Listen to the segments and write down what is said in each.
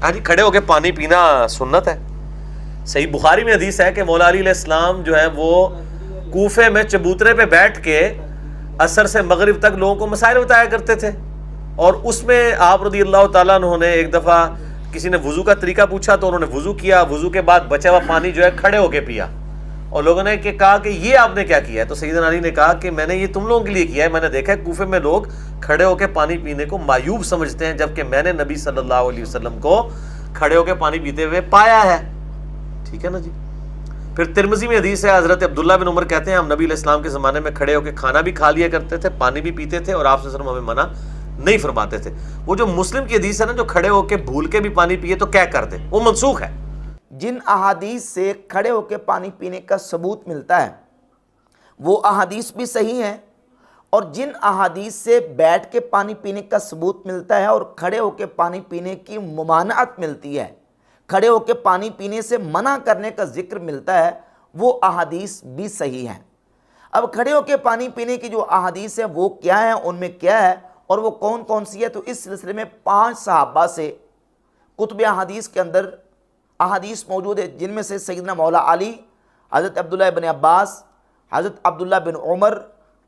ہاں جی، کھڑے ہو کے پانی پینا سنت ہے. صحیح بخاری میں حدیث ہے کہ مولا علی علیہ السلام جو ہے وہ کوفے میں چبوترے پہ بیٹھ کے عصر سے مغرب تک لوگوں کو مسائل بتایا کرتے تھے. اور اس میں آپ رضی اللہ تعالیٰ عنہ نے ایک دفعہ کسی نے وضو کا طریقہ پوچھا تو انہوں نے وضو کیا، وضو کے بعد بچا ہوا پانی جو ہے کھڑے ہو کے پیا. اور لوگوں نے کہا کہ یہ آپ نے کیا کیا ہے؟ تو سیدنا علی نے کہا کہ میں نے یہ تم لوگوں کے لیے کیا ہے. میں نے دیکھا ہے کوفے میں لوگ کھڑے ہو کے پانی پینے کو معیوب سمجھتے ہیں، جبکہ میں نے نبی صلی اللہ علیہ وسلم کو کھڑے ہو کے پانی پیتے ہوئے پایا ہے. ٹھیک ہے نا جی. پھر ترمذی میں حدیث ہے، حضرت عبداللہ بن عمر کہتے ہیں ہم نبی علیہ السلام کے زمانے میں کھڑے ہو کے کھانا بھی کھا لیا کرتے تھے، پانی بھی پیتے تھے، اور آپ صلی اللہ علیہ وسلم ہمیں منع نہیں فرماتے تھے. وہ جو مسلم کی حدیث ہے نا، جو کھڑے ہو کے بھول کے بھی پانی پیے تو کیا کر دے، وہ منسوخ ہے. جن احادیث سے کھڑے ہو کے پانی پینے کا ثبوت ملتا ہے وہ احادیث بھی صحیح ہیں، اور جن احادیث سے بیٹھ کے پانی پینے کا ثبوت ملتا ہے اور کھڑے ہو کے پانی پینے کی ممانعت ملتی ہے، کھڑے ہو کے پانی پینے سے منع کرنے کا ذکر ملتا ہے، وہ احادیث بھی صحیح ہیں. اب کھڑے ہو کے پانی پینے کی جو احادیث ہیں وہ کیا ہیں، ان میں کیا ہے اور وہ کون کون سی ہے؟ تو اس سلسلے میں 5 صحابہ سے کتب احادیث کے اندر احادیث موجود ہے، جن میں سے سیدنا مولا علی، حضرت عبداللہ بن عباس، حضرت عبداللہ بن عمر،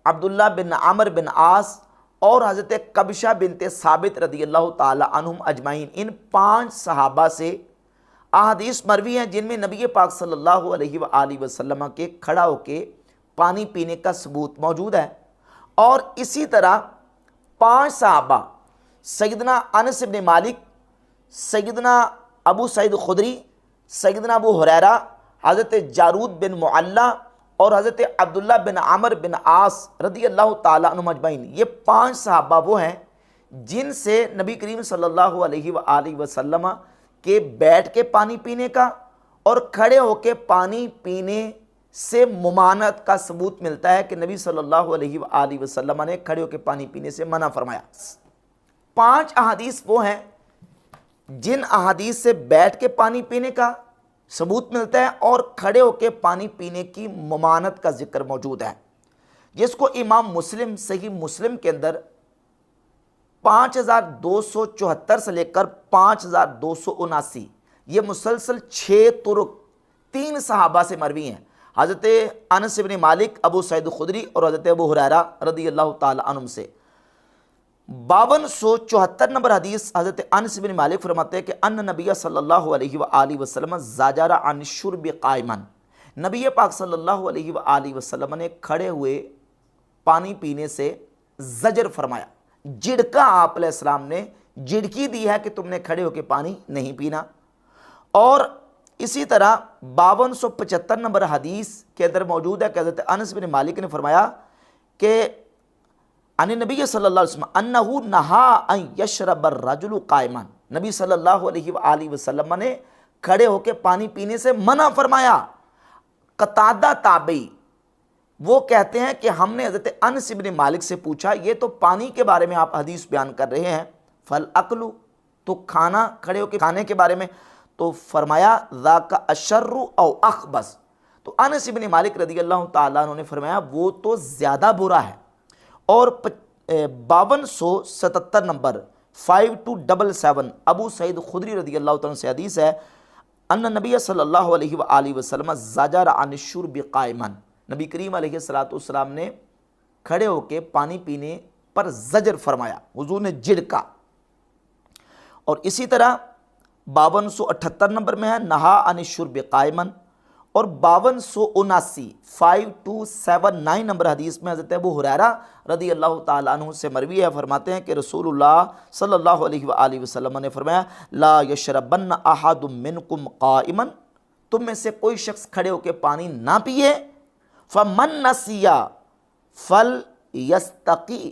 عبداللہ بن عمر بن عاص اور حضرت قبشہ بنت ثابت رضی اللہ تعالی عنہم اجمعین. ان 5 صحابہ سے احادیث مروی ہیں جن میں نبی پاک صلی اللہ علیہ وآلہ وسلم کے کھڑا ہو کے پانی پینے کا ثبوت موجود ہے. اور اسی طرح 5 صحابہ سیدنا انس بن مالک، سیدنا ابو سعید خدری، سیدنا ابو ہریرہ، حضرت جارود بن معلہ اور حضرت عبداللہ بن عمر بن عاص رضی اللہ تعالیٰ عنہم اجمعین، یہ 5 صحابہ وہ ہیں جن سے نبی کریم صلی اللہ علیہ وآلہ وسلم کے بیٹھ کے پانی پینے کا اور کھڑے ہو کے پانی پینے سے ممانعت کا ثبوت ملتا ہے کہ نبی صلی اللہ علیہ وآلہ وسلم نے کھڑے ہو کے پانی پینے سے منع فرمایا. 5 احادیث وہ ہیں جن احادیث سے بیٹھ کے پانی پینے کا ثبوت ملتا ہے اور کھڑے ہو کے پانی پینے کی ممانعت کا ذکر موجود ہے، جس کو امام مسلم صحیح مسلم کے اندر 5274 سے لے کر 5279 یہ مسلسل 6 طرق 3 صحابہ سے مروی ہیں، حضرت انس بن مالک، ابو سعید خدری اور حضرت ابو ہریرہ رضی اللہ تعالی عنہم سے. 5274 نمبر حدیث حضرت انس بن مالک فرماتے ہیں کہ ان نبی صلی اللہ علیہ وآلہ وسلم زجر عن الشرب قائما، نبی پاک صلی اللہ علیہ وآلہ وسلم نے کھڑے ہوئے پانی پینے سے زجر فرمایا، جھڑکا آپ علیہ السلام نے جھڑکی دی ہے کہ تم نے کھڑے ہو کے پانی نہیں پینا. اور اسی طرح 5275 نمبر حدیث کے اندر موجود ہے کہ حضرت انس بن مالک نے فرمایا کہ ان نبی صلی اللہ علیہ وسلم انہو نہا ان یشرب الرجل قائما، نبی صلی اللہ علیہ وآلہ وسلم نے کھڑے ہو کے پانی پینے سے منع فرمایا. قتادہ تابعی وہ کہتے ہیں کہ ہم نے حضرت انس بن مالک سے پوچھا یہ تو پانی کے بارے میں آپ حدیث بیان کر رہے ہیں، فالاکل تو کھانا، کھڑے ہو کے کھانے کے بارے میں، تو فرمایا ذاک اشر او اخبث، تو انس بن مالک رضی اللہ تعالیٰ عنہ نے فرمایا وہ تو زیادہ برا ہے. اور 5277 نمبر 5277 ابو سعید خدری رضی اللہ تعالیٰ سے حدیث ہے ان نبی صلی اللہ علیہ وآلہ وسلم زجر عن الشرب قائما، نبی کریم علیہ السلام نے کھڑے ہو کے پانی پینے پر زجر فرمایا، حضور نے جھڑکا. اور اسی طرح 5278 نمبر میں ہے نہا عن الشرب قائما، اور 5279 5279 نمبر حدیث میں حضرت ابو ہریرہ رضی اللہ تعالیٰ عنہ سے مروی ہے، فرماتے ہیں کہ رسول اللہ صلی اللہ علیہ وآلہ وسلم نے فرمایا لا یشربن احد منکم قائما، تم میں سے کوئی شخص کھڑے ہو کے پانی نہ پیے، فمن نسی فلیستقی،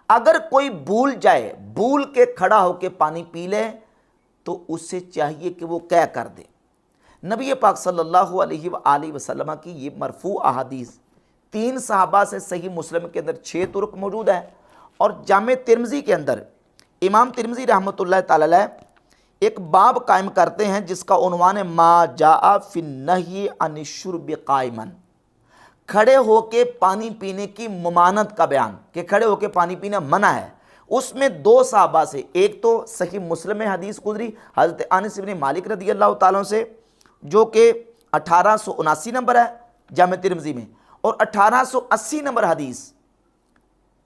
اگر کوئی بھول جائے، بھول کے کھڑا ہو کے پانی پی لے تو اس سے چاہیے کہ وہ کیا کر دے. نبی پاک صلی اللہ علیہ وآلہ وسلم کی یہ مرفوع احادیث 3 صحابہ سے صحیح مسلم کے اندر 6 طرق موجود ہے. اور جامع ترمذی کے اندر امام ترمذی رحمۃ اللہ تعالی علیہ ایک باب قائم کرتے ہیں جس کا عنوان ہے ما جاء فی النہی عن الشرب قائما، کھڑے ہو کے پانی پینے کی ممانعت کا بیان، کہ کھڑے ہو کے پانی پینا منع ہے. اس میں دو صحابہ سے، ایک تو صحیح مسلم میں حدیث گزری حضرت انس بن مالک رضی اللہ تعالیٰ عنہ سے، جو کہ 1879 نمبر ہے جامع ترمذی میں، اور 1880 نمبر حدیث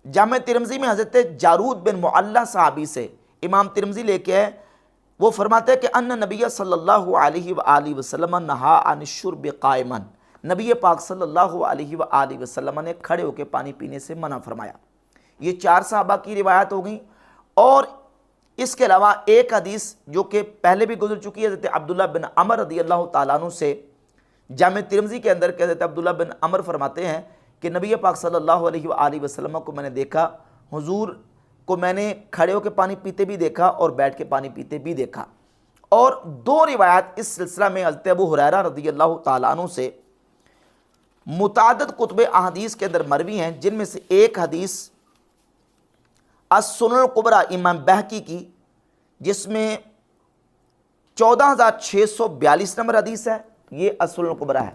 جامع ترمذی میں حضرت جارود بن معلہ صحابی سے امام ترمذی لے کے ہے، وہ فرماتے ہیں کہ ان نبی صلی اللہ علیہ وآلہ وسلم نہا عن الشرب قائما، نبی پاک صلی اللہ علیہ وآلہ وسلم نے کھڑے ہو کے پانی پینے سے منع فرمایا۔ یہ 4 صحابہ کی روایت ہو گئی، اور اس کے علاوہ ایک حدیث جو کہ پہلے بھی گزر چکی ہے حضرت عبداللہ بن عمر رضی اللہ تعالیٰ عنہ سے جامع ترمذی کے اندر کہ حضرت عبداللہ بن عمر فرماتے ہیں کہ نبی پاک صلی اللہ علیہ وآلہ وسلم کو میں نے دیکھا، حضور کو میں نے کھڑے ہو کے پانی پیتے بھی دیکھا اور بیٹھ کے پانی پیتے بھی دیکھا۔ اور 2 روایات اس سلسلہ میں حضرت ابو ہریرہ رضی اللہ تعالیٰ عنہ سے متعدد کتب احادیث کے اندر مروی ہیں، جن میں سے ایک حدیث السنن الکبریٰ امام بہقی کی، جس میں 14642 نمبر حدیث ہے، یہ السنن الکبریٰ ہے،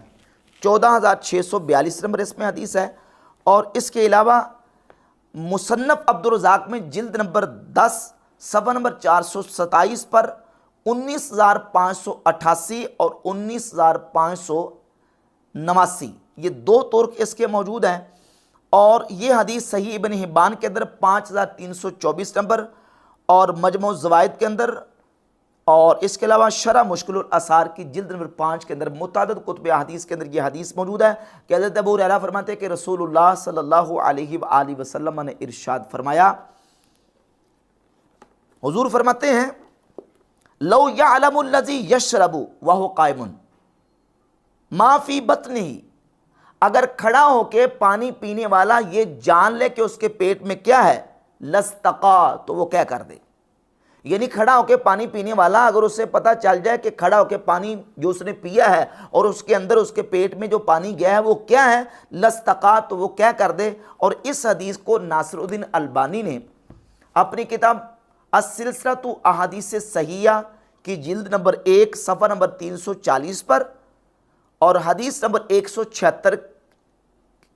14642 نمبر اس میں حدیث ہے۔ اور اس کے علاوہ مصنف عبدالرزاق میں جلد نمبر 10 صفحہ نمبر 427 پر 19588 اور 19589 یہ 2 طرق اس کے موجود ہیں، اور یہ حدیث صحیح ابن حبان کے اندر 5324 نمبر اور مجموع الزوائد کے اندر، اور اس کے علاوہ شرح مشکل الاثار کی جلد نمبر 5 کے اندر متعدد کتب حدیث کے اندر یہ حدیث موجود ہے کہ حضرت ابو ہریرہ فرماتے ہیں کہ رسول اللہ صلی اللہ علیہ وآلہ وسلم نے ارشاد فرمایا، حضور فرماتے ہیں لو یعلم الذی یشرب وہو قائم ما فی بطنہ، اگر کھڑا ہو کے پانی پینے والا یہ جان لے کہ اس کے پیٹ میں کیا ہے، لستقا، تو وہ کیا کر دے۔ یعنی کھڑا ہو کے پانی پینے والا اگر اسے پتہ چل جائے کہ کھڑا ہو کے پانی جو اس نے پیا ہے اور اس کے اندر اس کے پیٹ میں جو پانی گیا ہے وہ کیا ہے، لستقا، تو وہ کیا کر دے۔ اور اس حدیث کو ناصر الدین البانی نے اپنی کتاب السلسلۃ احادیث صحیحہ کی جلد نمبر 1 صفحہ نمبر 340 پر اور حدیث نمبر 176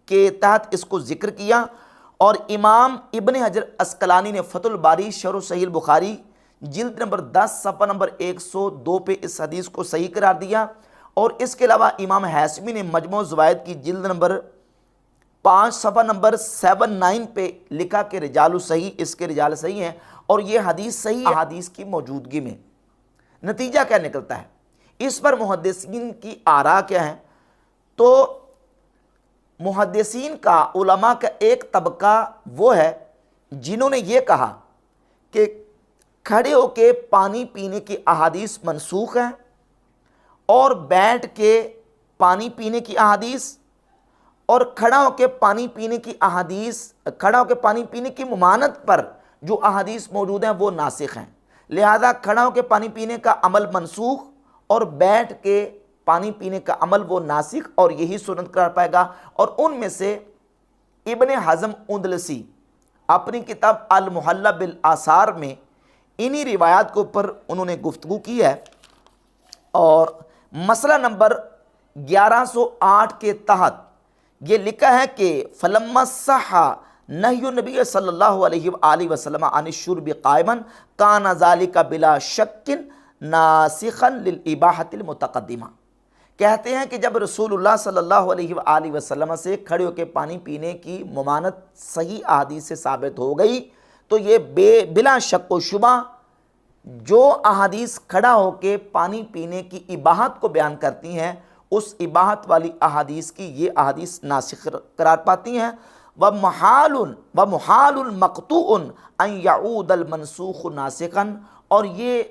کے تحت اس کو ذکر کیا، اور امام ابن حجر عسقلانی نے فتح الباری شرح صحیح البخاری جلد نمبر 10 صفحہ نمبر 102 پہ اس حدیث کو صحیح قرار دیا، اور اس کے علاوہ امام حیثمی نے مجموع الزوائد کی جلد نمبر 5 صفحہ نمبر 79 پہ لکھا کہ رجال صحیح، اس کے رجال صحیح ہیں، اور یہ حدیث صحیح احادیث کی موجودگی میں۔ نتیجہ کیا نکلتا ہے، اس پر محدثین کی آراء کیا ہیں؟ تو محدثین کا، علماء کا ایک طبقہ وہ ہے جنہوں نے یہ کہا کہ کھڑے ہو کے پانی پینے کی احادیث منسوخ ہیں، اور بیٹھ کے پانی پینے کی احادیث اور کھڑا ہو کے پانی پینے کی احادیث، کھڑا ہو کے پانی پینے کی ممانعت پر جو احادیث موجود ہیں وہ ناسخ ہیں، لہذا کھڑا ہو کے پانی پینے کا عمل منسوخ اور بیٹھ کے پانی پینے کا عمل وہ ناسخ، اور یہی سنت قرار پائے گا۔ اور ان میں سے ابن حزم اندلسی اپنی کتاب المحلہ بالآثار میں انہی روایات کے اوپر انہوں نے گفتگو کی ہے، اور مسئلہ نمبر 1108 کے تحت یہ لکھا ہے کہ فلما صح نہی النبی صلی اللہ علیہ وآلہ وسلم عن الشرب قائما کان ذلک بلا شک ناسخا للاباحۃ المتقدمہ، کہتے ہیں کہ جب رسول اللہ صلی اللہ علیہ وآلہ وسلم سے کھڑے ہو کے پانی پینے کی ممانعت صحیح احادیث سے ثابت ہو گئی، تو یہ بلا شک و شبہ جو احادیث کھڑا ہو کے پانی پینے کی اباحت کو بیان کرتی ہیں، اس اباحت والی احادیث کی یہ احادیث ناسخ قرار پاتی ہیں۔ وَمُحَالٌ مَقْطُوعٌ أَن يَعُودَ الْمَنْسُوخُ نَاسِخًا، اور یہ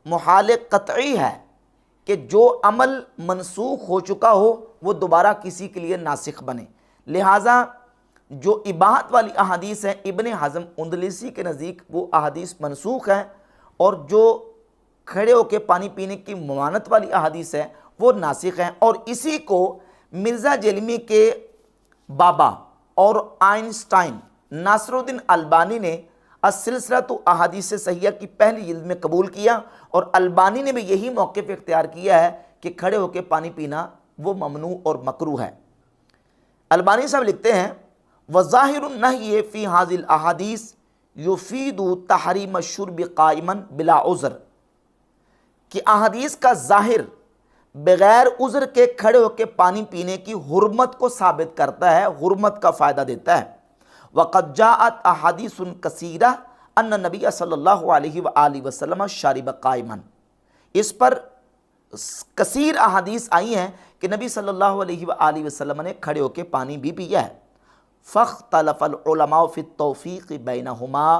محال قطعی ہے کہ جو عمل منسوخ ہو چکا ہو وہ دوبارہ کسی کے لیے ناسخ بنے، لہٰذا جو اباحت والی احادیث ہیں ابن حزم اندلسی کے نزدیک وہ احادیث منسوخ ہیں، اور جو کھڑے ہو کے پانی پینے کی ممانعت والی احادیث ہیں وہ ناسخ ہیں۔ اور اسی کو مرزا جیلمی کے بابا اور آئنسٹائن ناصر الدین البانی نے السلسلۃ احادیث صحیحہ کی پہلی جلد میں قبول کیا، اور البانی نے بھی یہی موقف اختیار کیا ہے کہ کھڑے ہو کے پانی پینا وہ ممنوع اور مکروہ ہے۔ البانی صاحب لکھتے ہیں وظاہر النہی فی ہذی الاحادیث یفید تحریم الشرب قائما بلا عذر، کہ احادیث کا ظاہر بغیر عذر کے کھڑے ہو کے پانی پینے کی حرمت کو ثابت کرتا ہے، حرمت کا فائدہ دیتا ہے۔ وقد جاءت احادیث کثیرہ ان نبی صلی اللہ علیہ وآلہ وسلم شارب قائما، اس پر کثیر احادیث آئی ہیں کہ نبی صلی اللہ علیہ وآلہ وسلم نے کھڑے ہو کے پانی بھی پیا ہے۔ فاختلف العلماء فی التوفیق بینہما،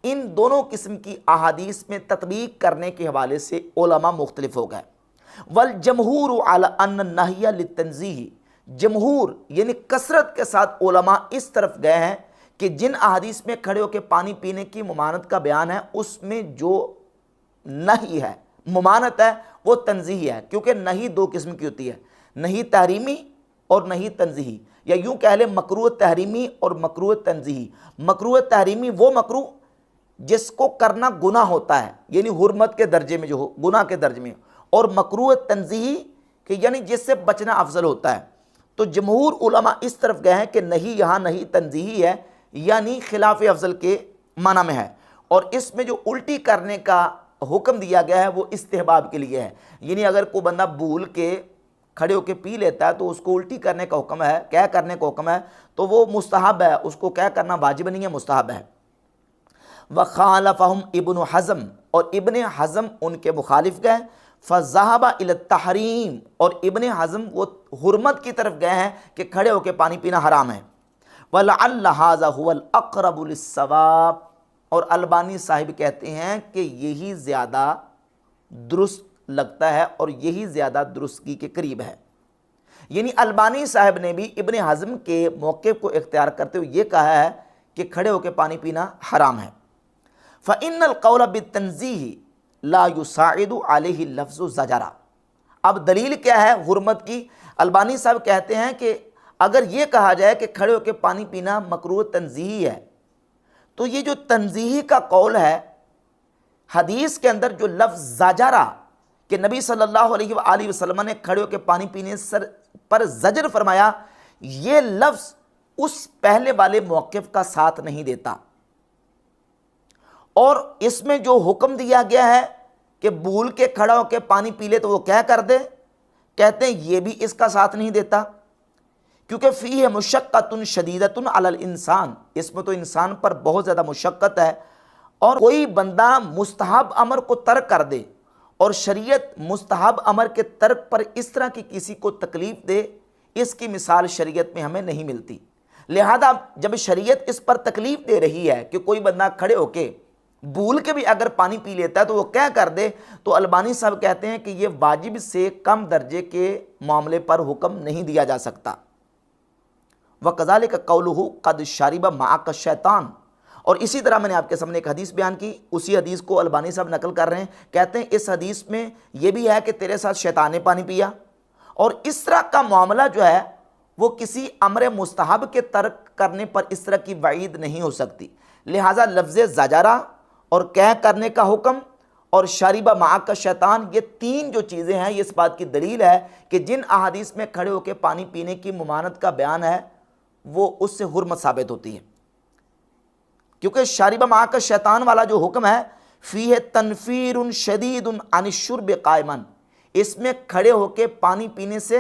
ان دونوں قسم کی احادیث میں تطبیق کرنے کے حوالے سے علماء مختلف ہو گئے۔ والجمہور علی ان النہی للتنزیہ، جمہور یعنی کثرت کے ساتھ علماء اس طرف گئے ہیں کہ جن احادیث میں کھڑے ہو کے پانی پینے کی ممانعت کا بیان ہے اس میں جو نہی ہے، ممانعت ہے، وہ تنزیہی ہے، کیونکہ نہی دو قسم کی ہوتی ہے، نہی تحریمی اور نہی تنزیہی، یا یوں کہہ لیں مکروہ تحریمی اور مکروہ تنزیہی۔ مکروہ تحریمی وہ مکروہ جس کو کرنا گناہ ہوتا ہے، یعنی حرمت کے درجے میں جو ہو، گناہ کے درجے میں، اور مکروہ تنزیہی کہ یعنی جس سے بچنا افضل ہوتا ہے۔ تو جمہور علماء اس طرف گئے ہیں کہ نہیں، یہاں نہیں تنزیہی ہے، یعنی خلاف افضل کے معنی میں ہے، اور اس میں جو الٹی کرنے کا حکم دیا گیا ہے وہ استحباب کے لیے ہے، یعنی اگر کوئی بندہ بھول کے کھڑے ہو کے پی لیتا ہے تو اس کو الٹی کرنے کا حکم ہے، کیا کرنے کا حکم ہے، تو وہ مستحب ہے، اس کو کیا کرنا واجب نہیں ہے، مستحب ہے۔ وخالفہم ابن حزم، اور ابن حزم ان کے مخالف گئے، فذهب الى التحریم، اور ابن حزم وہ حرمت کی طرف گئے ہیں کہ کھڑے ہو کے پانی پینا حرام ہے۔ وَلَعَلَّ هَذَا هُوَ الْأَقْرَبُ لِلصَّوَابِ، اور البانی صاحب کہتے ہیں کہ یہی زیادہ درست لگتا ہے اور یہی زیادہ درستگی کے قریب ہے۔ یعنی البانی صاحب نے بھی ابن حزم کے موقف کو اختیار کرتے ہوئے یہ کہا ہے کہ کھڑے ہو کے پانی پینا حرام ہے۔ فَإِنَّ الْقَوْلَ بِالتَّنزِيهِ لَا يُسَاعِدُ عَلَيْهِ اللَّفْظُ زَجَرًا، اب دلیل کیا ہے حرمت کی؟ البانی صاحب کہتے ہیں کہ اگر یہ کہا جائے کہ کھڑے ہو کے پانی پینا مکروہ تنزیہی ہے، تو یہ جو تنزیہی کا قول ہے، حدیث کے اندر جو لفظ زجرہ کہ نبی صلی اللہ علیہ وآلہ وسلم نے کھڑے ہو کے پانی پینے پر زجر فرمایا، یہ لفظ اس پہلے والے موقف کا ساتھ نہیں دیتا، اور اس میں جو حکم دیا گیا ہے کہ بھول کے کھڑا ہو کے پانی پی لے تو وہ کیا کر دے، کہتے ہیں یہ بھی اس کا ساتھ نہیں دیتا، کیونکہ فیہ مشقۃ شدیدۃ علی الانسان، اس میں تو انسان پر بہت زیادہ مشقت ہے، اور کوئی بندہ مستحب امر کو ترک کر دے اور شریعت مستحب امر کے ترک پر اس طرح کی کسی کو تکلیف دے، اس کی مثال شریعت میں ہمیں نہیں ملتی۔ لہذا جب شریعت اس پر تکلیف دے رہی ہے کہ کوئی بندہ کھڑے ہو کے بھول کے بھی اگر پانی پی لیتا ہے تو وہ کیا کر دے، تو البانی صاحب کہتے ہیں کہ یہ واجب سے کم درجے کے معاملے پر حکم نہیں دیا جا سکتا۔ وَكَذَلِكَ قَوْلُهُ قَدْ شَرِبَ مَعَكَ الشَّيْطَانُ، اور اسی طرح میں نے آپ کے سامنے ایک حدیث بیان کی، اسی حدیث کو البانی صاحب نقل کر رہے ہیں، کہتے ہیں اس حدیث میں یہ بھی ہے کہ تیرے ساتھ شیطان نے پانی پیا، اور اس طرح کا معاملہ جو ہے وہ کسی امر مستحب کے ترک کرنے پر اس طرح کی وعید نہیں ہو سکتی۔ لہٰذا لفظ زجرہ اور کہہ کرنے کا حکم اور شاربہ معاک کا شیطان، یہ تین جو چیزیں ہیں، یہ اس بات کی دلیل ہے کہ جن احادیث میں کھڑے ہو کے پانی پینے کی ممانعت کا بیان ہے وہ اس سے حرمت ثابت ہوتی ہے، کیونکہ شاربہ معاک کا شیطان والا جو حکم ہے فیہ تنفیر شدید عن الشرب قائما، اس میں کھڑے ہو کے پانی پینے سے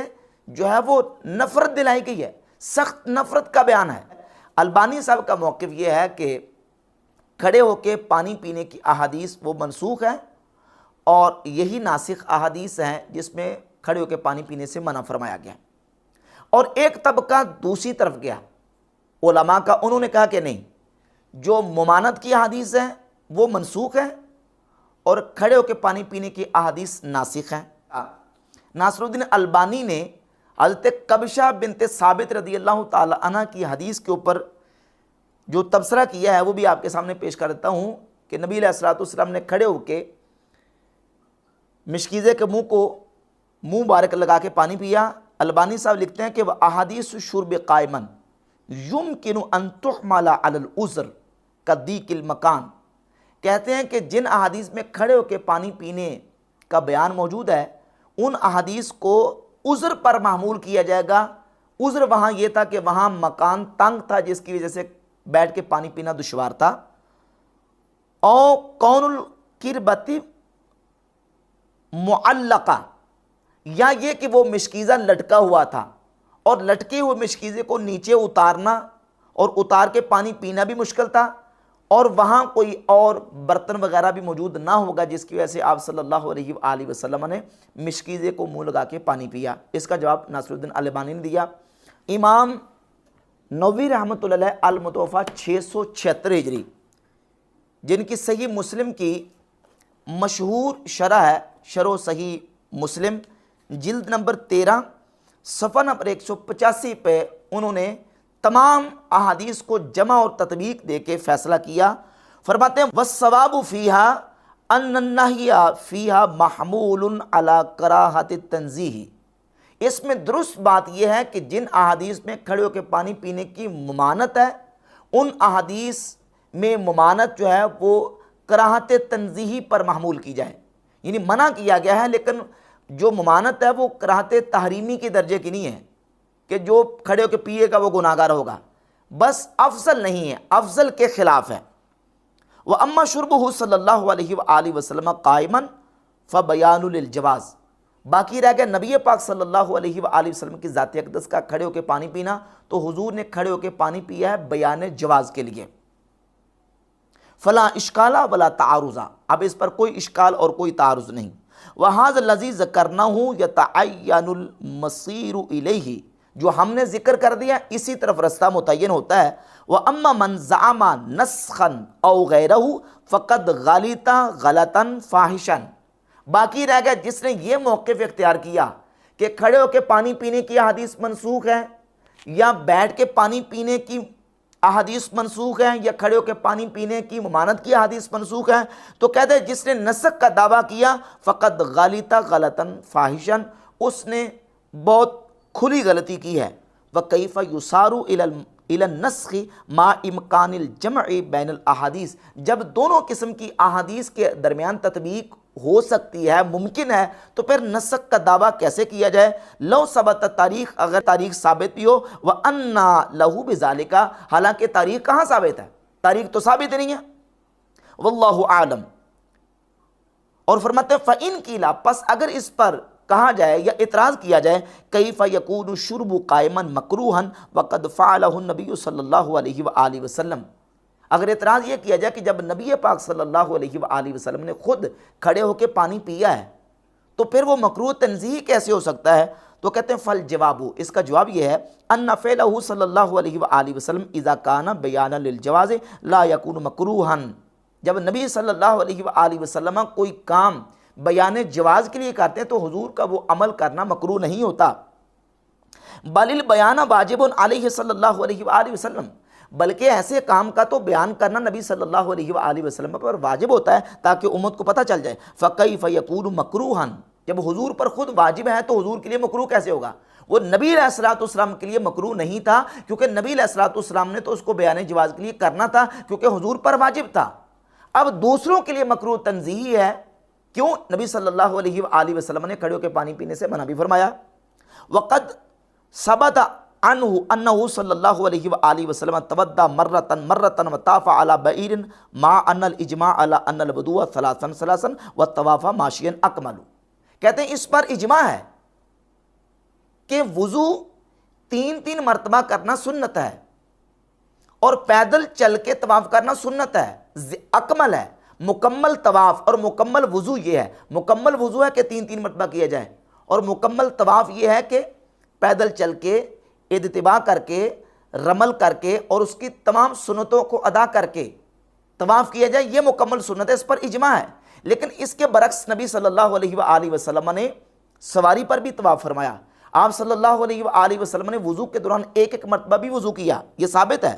جو ہے وہ نفرت دلائی گئی ہے، سخت نفرت کا بیان ہے۔ البانی صاحب کا موقف یہ ہے کہ کھڑے ہو کے پانی پینے کی احادیث وہ منسوخ ہیں، اور یہی ناسخ احادیث ہیں جس میں کھڑے ہو کے پانی پینے سے منع فرمایا گیا۔ اور ایک طبقہ دوسری طرف گیا علماء کا، انہوں نے کہا کہ نہیں، جو ممانعت کی احادیث ہیں وہ منسوخ ہیں اور کھڑے ہو کے پانی پینے کی احادیث ناسخ ہیں۔ ناصر الدین البانی نے حضرت قبشہ بنت ثابت رضی اللہ تعالی عنہ کی حدیث کے اوپر جو تبصرہ کیا ہے وہ بھی آپ کے سامنے پیش کر دیتا ہوں کہ نبی علیہ الصلوۃ والسلام نے کھڑے ہو کے مشکیزے کے منہ مبارک لگا کے پانی پیا۔ البانی صاحب لکھتے ہیں کہ وہ احادیث شرب قائما یمکن ان تحمل علی العذر کضیق المکان، کہتے ہیں کہ جن احادیث میں کھڑے ہو کے پانی پینے کا بیان موجود ہے ان احادیث کو عذر پر محمول کیا جائے گا۔ عذر وہاں یہ تھا کہ وہاں مکان تنگ تھا جس کی وجہ سے بیٹھ کے پانی پینا دشوار تھا، او کون القربتی معلقہ، یا یہ کہ وہ مشکیزہ لٹکا ہوا تھا اور لٹکے ہوئے مشکیزے کو نیچے اتارنا اور اتار کے پانی پینا بھی مشکل تھا، اور وہاں کوئی اور برتن وغیرہ بھی موجود نہ ہوگا جس کی وجہ سے آپ صلی اللہ علیہ وآلہ وسلم نے مشکیزے کو منہ لگا کے پانی پیا۔ اس کا جواب ناصر الدین البانی نے دیا۔ امام نووی رحمۃ اللہ علیہ المتوفیٰ 676 ہجری، جن کی صحیح مسلم کی مشہور شرح ہے، شرح صحیح مسلم، جلد نمبر 13 صفحہ نمبر 185 پہ انہوں نے تمام احادیث کو جمع اور تطبیق دے کے فیصلہ کیا۔ فرماتے ہیں والصواب فیہا ان النہی فیہا محمول علی کراہت التنزیہ، اس میں درست بات یہ ہے کہ جن احادیث میں کھڑے ہو کے پانی پینے کی ممانت ہے، ان احادیث میں ممانت جو ہے وہ کراہت تنزیہی پر محمول کی جائے، یعنی منع کیا گیا ہے، لیکن جو ممانت ہے وہ کراہت تحریمی کے درجے کی نہیں ہے کہ جو کھڑے ہو کے پیے گا وہ گناہگار ہوگا، بس افضل نہیں ہے، افضل کے خلاف ہے۔ وَأَمَّا شُرْبُهُ صلی اللہ علیہ وآلہ وسلم قائماً فَبَيَانُ لِلْجَوَازِ، باقی رہ گیا نبی پاک صلی اللہ علیہ وآلہ وسلم کی ذات اقدس کا کھڑے ہو کے پانی پینا، تو حضور نے کھڑے ہو کے پانی پیا ہے بیان جواز کے لیے۔ فلا اشکالہ ولا تعارضہ، اب اس پر کوئی اشکال اور کوئی تعارض نہیں۔ وَهَذَا الَّذِي ذَكَرْنَاهُ يَتَعَيَّنُ الْمَصِيرُ إِلَيْهِ، جو ہم نے ذکر کر دیا اسی طرف رستہ متعین ہوتا ہے۔ وَأَمَّا مَنْ زَعَمَ نَسْخًا أَوْ غَيْرَهُ فَقَدْ غَلِطَ غَلَطًا فَاحِشًا، باقی رہ گیا جس نے یہ موقف اختیار کیا کہ کھڑے ہو کے پانی پینے کی احادیث منسوخ ہے، یا بیٹھ کے پانی پینے کی احادیث منسوخ ہیں، یا کھڑے ہو کے پانی پینے کی ممانت کی احادیث منسوخ ہیں، تو کہتے ہیں جس نے نسخ کا دعویٰ کیا فقط غلط غلطاً فاحشاً، اس نے بہت کھلی غلطی کی ہے۔ وَكَيْفَ يُسَارُ إِلَى النَّسْخِ مَا إِمْكَانِ الْجَمْعِ بَيْنَ الْأَحَادِيثِ، جب دونوں قسم کی احادیث کے درمیان تطبیق ہو سکتی ہے، ممکن ہے، تو پھر نسخ کا دعویٰ کیسے کیا جائے؟ لو ثبت تاریخ، اگر تاریخ ثابت بھی ہو، وَأَنَّا لَهُ بِذَالِكَ، حالانکہ تاریخ کہاں ثابت ہے؟ تاریخ تو ثابت نہیں ہے۔ واللہ اعلم۔ اور فرماتے ہیں فَإِن قِيلَ، پس اگر اس پر کہا جائے یا اعتراض کیا جائے كَيْفَ يَكُونُ الشُّرْبُ قَائِمًا مَكْرُوهًا وَقَدْ فَعَلَهُ النَّبِيُّ صلی اللہ علیہ وآلہ وسلم، اگر اعتراض یہ کیا جائے کہ جب نبی پاک صلی اللہ علیہ وآلہ وسلم نے خود کھڑے ہو کے پانی پیا ہے تو پھر وہ مکروہ تنزیہی کیسے ہو سکتا ہے؟ تو کہتے ہیں فالجواب، اس کا جواب یہ ہے ان فعلہ صلی اللہ علیہ وآلہ وسلم اذا کان بیانا للجواز لا یکون مکروہا، جب نبی صلی اللہ علیہ وآلہ وسلم کوئی کام بیان جواز کے لیے کرتے ہیں تو حضور کا وہ عمل کرنا مکروہ نہیں ہوتا۔ بل البیان واجب علیہ صلی اللہ علیہ وآلہ وسلم، بلکہ ایسے کام کا تو بیان کرنا نبی صلی اللہ علیہ وآلہ وسلم پر واجب ہوتا ہے تاکہ امت کو پتہ چل جائے۔ فَكَيْفَ يَكُونُ مَكْرُوهًا، جب حضور پر خود واجب ہے تو حضور کے لیے مکروہ کیسے ہوگا؟ وہ نبی علیہ الصلوۃ والسلام کے لیے مکروہ نہیں تھا، کیونکہ نبی علیہ الصلوۃ والسلام نے تو اس کو بیان جواز کے لیے کرنا تھا کیونکہ حضور پر واجب تھا۔ اب دوسروں کے لیے مکروہ تنزیہی ہے، کیوں؟ نبی صلی اللہ علیہ وآلہ وسلم نے کھڑے ہو کے پانی پینے سے منع بھی فرمایا۔ وقد ثبت عنہ انہ صلی اللہ علیہ وآلہ وسلم تودع مرتن وطاف علی بعیر مع ان الاجماع علی ان الوضوء ثلاثا والطواف ماشیا اکمل، کہتے ہیں اس پر اجماع ہے کہ وضو 3 مرتبہ کرنا سنت ہے اور پیدل چل کے طواف کرنا سنت ہے، اکمل ہے، مکمل طواف اور مکمل وضو یہ ہے۔ مکمل وضو ہے کہ 3 مرتبہ کیا جائے، اور مکمل طواف یہ ہے کہ پیدل چل کے اتباع کر کے رمل کر کے اور اس کی تمام سنتوں کو ادا کر کے طواف کیا جائے، یہ مکمل سنت ہے، اس پر اجماع ہے۔ لیکن اس کے برعکس نبی صلی اللہ علیہ وآلہ وسلم نے سواری پر بھی طواف فرمایا۔ آپ صلی اللہ علیہ وآلہ وسلم نے وضو کے دوران 1 مرتبہ بھی وضو کیا، یہ ثابت ہے۔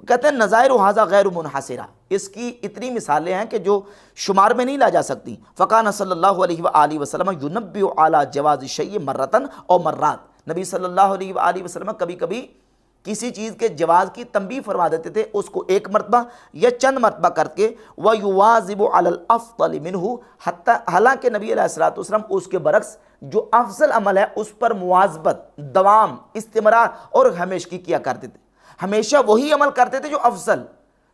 کہتے ہیں نظائر ھذا غیر منحصرہ، اس کی اتنی مثالیں ہیں کہ جو شمار میں نہیں لا جا سکتی۔ فکان صلی اللہ علیہ وآلہ وسلم ینبئ علی جواز الشیء مرتن او مرات، نبی صلی اللہ علیہ وآلہ وسلم کبھی کبھی کسی چیز کے جواز کی تنبیہ فرما دیتے تھے، اس کو 1 مرتبہ یا چند مرتبہ کر کے وَيُوَاظِبُ عَلَى الْأَفْضَلِ مِنْهُ، حالانکہ نبی علیہ الصلوۃ والسلام اس کے برعکس جو افضل عمل ہے اس پر مواظبت، دوام، استمرار اور ہمیشگی کیا کرتے تھے، ہمیشہ وہی عمل کرتے تھے جو افضل،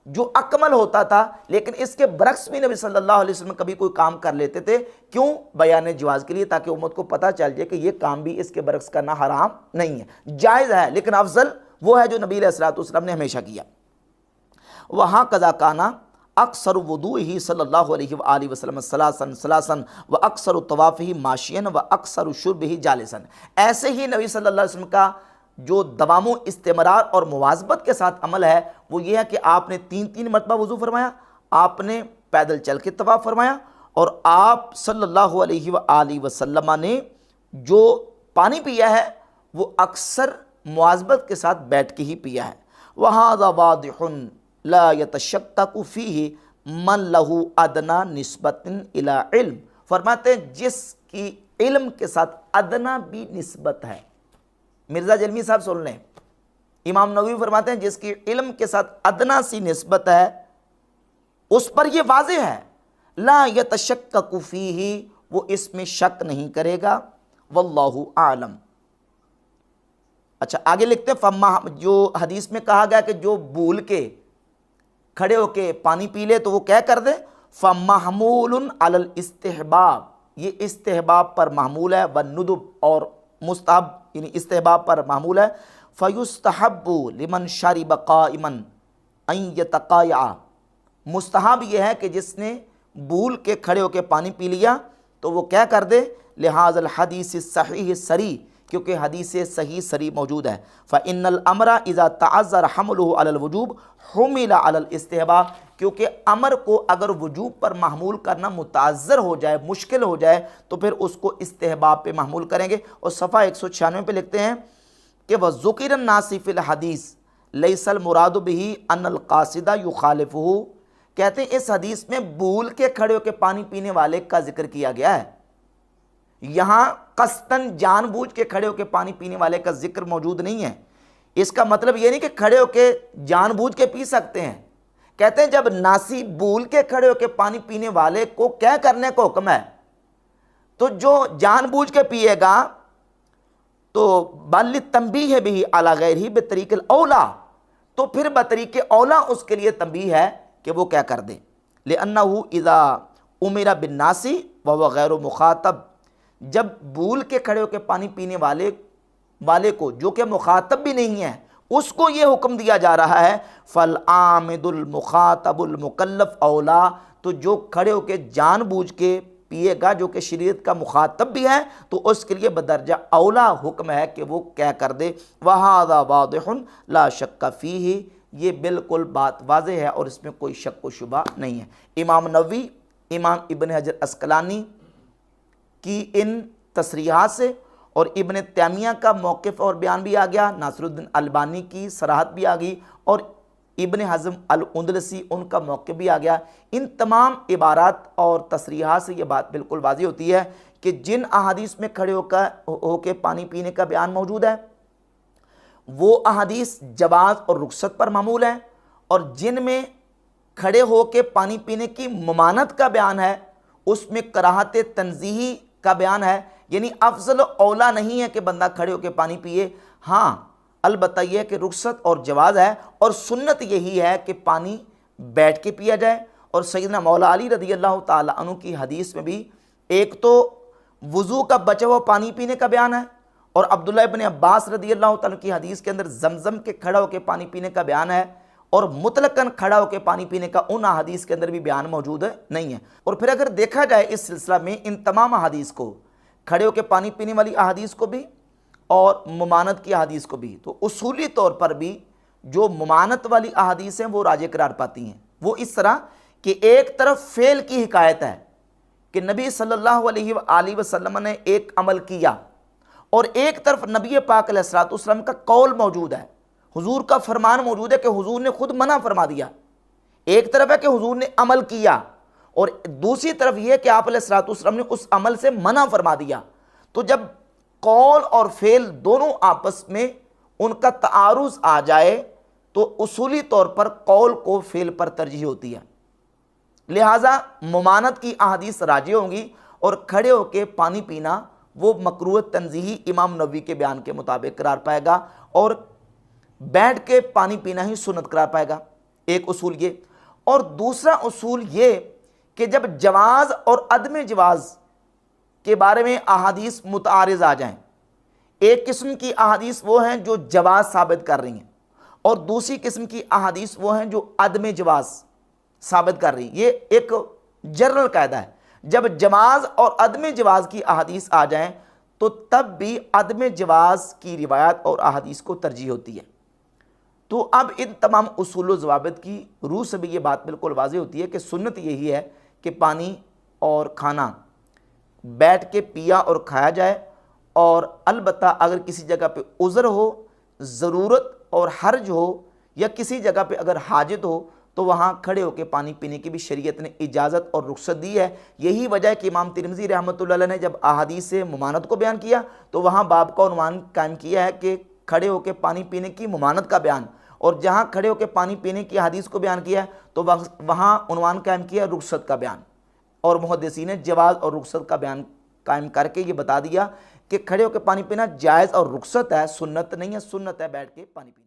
جو اکمل ہوتا تھا، لیکن اس کے برعکس بھی نبی صلی اللہ علیہ وسلم کبھی کوئی کام کر لیتے تھے. کیوں؟ بیان جواز کے لیے، تاکہ امت کو پتہ چل جائے کہ یہ کام بھی اس کے برعکس کرنا حرام نہیں ہے، جائز ہے، لیکن افضل وہ ہے جو نبی علیہ الصلوۃ والسلام نے ہمیشہ کیا. وہاں قضا کانا اکثر وضوئہ صلی اللہ علیہ وآلہ وسلم ثلاثاً و اکثر طوافہ ماشین و اکثر شربہ جالساً. ایسے ہی نبی صلی اللہ علیہ وسلم کا جو دوام و استمرار اور مواظبت کے ساتھ عمل ہے وہ یہ ہے کہ آپ نے 3 مرتبہ وضو فرمایا، آپ نے پیدل چل کے طواف فرمایا، اور آپ صلی اللہ علیہ وآلہ وسلم نے جو پانی پیا ہے وہ اکثر مواظبت کے ساتھ بیٹھ کے ہی پیا ہے. وَهَذَا وَاضِحٌ لَا يَتَشَكَّكُ فِيهِ مَنْ لَهُ أَدْنَى نِسْبَةٍ إِلَىٰ علم. فرماتے ہیں جس کی علم کے ساتھ ادنا بھی نسبت ہے. مرزا جلمی صاحب سن لیں، امام نووی فرماتے ہیں جس کی علم کے ساتھ ادنا سی نسبت ہے اس پر یہ واضح ہے، لا یتشکک فیہ، وہ اس میں شک نہیں کرے گا، واللہ اعلم. اچھا آگے لکھتے ہیں فما، جو حدیث میں کہا گیا کہ جو بھول کے کھڑے ہو کے پانی پی لے تو وہ کیا کر دے، فمحمول علی الاستحباب، یہ استحباب پر محمول ہے، والندب، اور مستحب یعنی استحباب پر معمول ہے. فیستحب لمن شرب قائما ان یتقاطع، مستحب یہ ہے کہ جس نے بھول کے کھڑے ہو کے پانی پی لیا تو وہ کیا کر دے، لہذا الحدیث الصحیح السری، کیونکہ حدیث صحیح سری موجود ہے. فإن الامر اذا تعذر حمله على الوجوب حمل على الاستحباب، کیونکہ امر کو اگر وجوب پر محمول کرنا متعذر ہو جائے، مشکل ہو جائے، تو پھر اس کو استحباب پہ محمول کریں گے. اور صفحہ 196 پہ لکھتے ہیں کہ وَذُكِرَ النَّاسِ فِي الْحَدِيثِ لَيْسَ الْمُرَادُ بِهِ أَنَّ الْقَاصِدَ يُخَالِفُهُ. کہتے ہیں اس حدیث میں بھول کے کھڑے ہو کے پانی پینے والے کا ذکر کیا گیا ہے، یہاں قصداً جان بوجھ کے کھڑے ہو کے پانی پینے والے کا ذکر موجود نہیں ہے. اس کا مطلب یہ نہیں کہ کھڑے ہو کے جان بوجھ کے پی سکتے ہیں. کہتے ہیں جب ناسی بھول کے کھڑے ہو کے پانی پینے والے کو کیا کرنے کو حکم ہے، تو جو جان بوجھ کے پیے گا تو بل تنبیہ بھی علی غیرہ بطریق الاولا، تو پھر بطریق اولا اس کے لیے تنبیہ ہے کہ وہ کیا کر دے. لأنہ اذا امر بالناس وهو غیر مخاطب، جب بھول کے کھڑے ہو کے پانی پینے والے کو جو کہ مخاطب بھی نہیں ہے اس کو یہ حکم دیا جا رہا ہے، فالعامد المخاطب المکلف اولا، تو جو کھڑے ہو کے جان بوجھ کے پیے گا جو کہ شریعت کا مخاطب بھی ہے تو اس کے لیے بدرجہ اولا حکم ہے کہ وہ کیا کر دے. وَهَذَا وَاضِحٌ لَا شَكَّ فِيهِ، یہ بالکل بات واضح ہے اور اس میں کوئی شک و شبہ نہیں ہے. امام نووی، امام ابن حجر عسقلانی کی ان تصریحات سے اور ابن تیمیہ کا موقف اور بیان بھی آ گیا، ناصر الدین البانی کی صراحت بھی آ گئی، اور ابن حزم الاندلسی ان کا موقف بھی آ گیا. ان تمام عبارات اور تصریحات سے یہ بات بالکل واضح ہوتی ہے کہ جن احادیث میں کھڑے ہو کے پانی پینے کا بیان موجود ہے وہ احادیث جواز اور رخصت پر معمول ہیں، اور جن میں کھڑے ہو کے پانی پینے کی ممانعت کا بیان ہے اس میں کراہت تنزیہی کا بیان ہے، یعنی افضل اولا نہیں ہے کہ بندہ کھڑے ہو کے پانی پیے. ہاں البتہ یہ کہ رخصت اور جواز ہے، اور سنت یہی ہے کہ پانی بیٹھ کے پیا جائے. اور سیدنا مولا علی رضی اللہ تعالیٰ عنہ کی حدیث میں بھی ایک تو وضو کا بچا ہوا پانی پینے کا بیان ہے، اور عبداللہ ابن عباس رضی اللہ تعالیٰ کی حدیث کے اندر زمزم کے کھڑا ہو کے پانی پینے کا بیان ہے، اور مطلقاً کھڑا ہو کے پانی پینے کا ان احادیث کے اندر بھی بیان موجود نہیں ہے. اور پھر اگر دیکھا جائے اس سلسلہ میں ان تمام احادیث کو، کھڑے ہو کے پانی پینے والی احادیث کو بھی اور ممانعت کی احادیث کو بھی، تو اصولی طور پر بھی جو ممانعت والی احادیث ہیں وہ راجح قرار پاتی ہیں. وہ اس طرح کہ ایک طرف فعل کی حکایت ہے کہ نبی صلی اللہ علیہ وآلہ وسلم نے ایک عمل کیا، اور ایک طرف نبی پاک علیہ الصلوۃ والسلام کا قول موجود ہے، حضور کا فرمان موجود ہے کہ حضور نے خود منع فرما دیا. ایک طرف ہے کہ حضور نے عمل کیا، اور دوسری طرف یہ کہ آپ علیہ الصلوۃ والسلام نے اس عمل سے منع فرما دیا. تو جب قول اور فعل دونوں آپس میں ان کا تعارض آ جائے تو اصولی طور پر قول کو فعل پر ترجیح ہوتی ہے، لہٰذا ممانعت کی احادیث راجح ہوں گی، اور کھڑے ہو کے پانی پینا وہ مکروہ تنزیہی امام نووی کے بیان کے مطابق قرار پائے گا، اور بیٹھ کے پانی پینا ہی سنت قرار پائے گا. ایک اصول یہ، اور دوسرا اصول یہ کہ جب جواز اور عدم جواز کے بارے میں احادیث متعارض آ جائیں، ایک قسم کی احادیث وہ ہیں جو جواز ثابت کر رہی ہیں اور دوسری قسم کی احادیث وہ ہیں جو عدم جواز ثابت کر رہی ہیں، یہ ایک جنرل قاعدہ ہے۔ جب جواز اور عدم جواز کی احادیث آ جائیں تو تب بھی عدم جواز کی روایات اور احادیث کو ترجیح ہوتی ہے۔ تو اب ان تمام اصول و ضوابط کی روح سے بھی یہ بات بالکل واضح ہوتی ہے کہ سنت یہی ہے کہ پانی اور کھانا بیٹھ کے پیا اور کھایا جائے، اور البتہ اگر کسی جگہ پہ عذر ہو، ضرورت اور حرج ہو، یا کسی جگہ پہ اگر حاجت ہو تو وہاں کھڑے ہو کے پانی پینے کی بھی شریعت نے اجازت اور رخصت دی ہے۔ یہی وجہ ہے کہ امام ترمذی رحمۃ اللہ علیہ نے جب احادیث ممانعت کو بیان کیا تو وہاں باب کا عنوان قائم کیا ہے کہ کھڑے ہو کے پانی پینے کی ممانعت کا بیان، اور جہاں کھڑے ہو کے پانی پینے کی حدیث کو بیان کیا ہے تو وہاں عنوان قائم کیا رخصت کا بیان، اور محدثین نے جواز اور رخصت کا بیان قائم کر کے یہ بتا دیا کہ کھڑے ہو کے پانی پینا جائز اور رخصت ہے، سنت نہیں ہے، سنت ہے بیٹھ کے پانی پینا۔